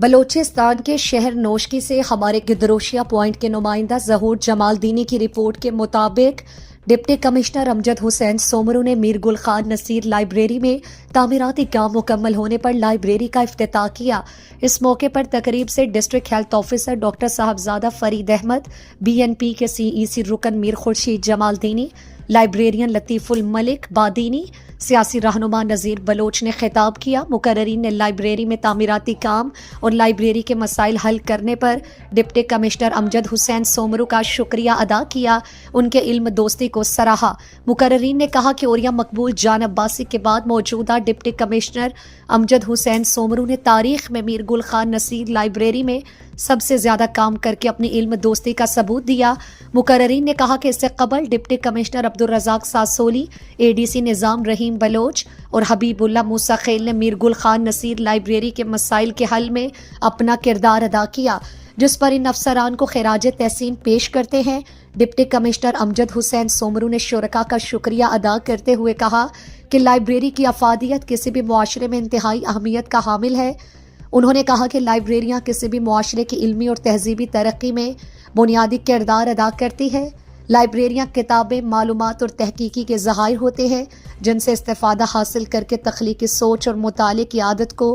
बलोचिस्तान के शहर नोशकी से हमारे गिदरोशिया पॉइंट के नुमाइंदा ज़हूर जमालदीनी की रिपोर्ट के मुताबिक डिप्टी कमिश्नर अमजद हुसैन सोमरू ने मीर गुल खान नसीर लाइब्रेरी में तामीराती काम मुकम्मल होने पर लाइब्रेरी का इफ्तिताह किया। इस मौके पर तकरीब से district health officer doctor Sahibzada Farid Ahmad, BNP के CEC रुकन मीर खुर्शीद जमालदीनी, लाइब्रेरियन लतीफुल मलिक बादीनी, सियासी रहनुमा नज़ीर बलोच ने खिताब किया। मुकर्ररीन ने लाइब्रेरी में तामीराती काम और लाइब्रेरी के मसाइल हल करने पर डिप्टी कमिश्नर अमजद हुसैन सोमरू का शुक्रिया अदा किया, उनके इल्म दोस्ती को सराहा। मुकर्ररीन ने कहा कि ओरिया मकबूल जान अब्बासी के बाद मौजूदा डिप्टी कमिश्नर अमजद हुसैन सोमरू ने तारीख में मीर गुल खान नसीर लाइब्रेरी में सबसे ज्यादा काम करके अपनी इल्म दोस्ती का सबूत दिया। मुकर्ररीन ने कहा कि इससे कबल deputy commissioner Abdul Razzaq Sasoli, ADC Nizam Rahim Baloch और हबीबुल्ला मूसा खेल ने मीर गुल खान नसीर लाइब्रेरी के मसाइल के हल में अपना किरदार अदा किया, जिस पर इन अफसरान को खिराज तहसीन पेश करते हैं। डिप्टी कमिश्नर अमजद हुसैन सोमरू ने शुरका का शुक्रिया अदा करते हुए कहा कि लाइब्रेरी की अफादियत किसी भी मुआशरे में इंतहाई अहमियत का हामिल है। उन्होंने कहा कि लाइब्रेरियां किसी भी मुआशरे की इल्मी और तहजीबी तरक्की में बुनियादी किरदार अदा करती है। लाइब्रेरियां किताबें, मालूमात और तहकीकी के ज़खायर होते हैं, जिनसे इस्तेफादा हासिल करके तख्लीकी सोच और मुताले की आदत को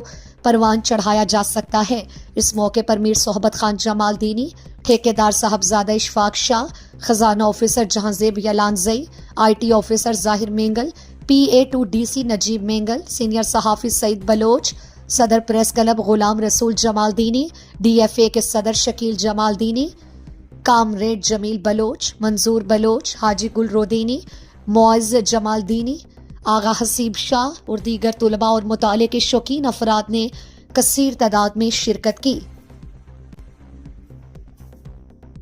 परवान चढ़ाया जा सकता है। इस मौके पर मीर सोहबत खान जमालदीनी, ठेकेदार साहबजादा इशफाक शाह, खजाना officer Jahanzeb Yalanzai, IT officer Zahir Mengal, PA to DC Najeeb Mengal, senior सहाफ़ी सईद बलोच, सदर press club Ghulam Rasool Jamaldini, DFA के सदर शकील जमालदीनी, कामरेड जमील बलोच, मंजूर बलोच, हाजी गुल रोदीनी, मुअज़्ज़ जमालदीनी, आगा हसीब शाह और दीगर तुलबा और मुताले के शौकीन अफराद ने कसीर तादाद में शिरकत की।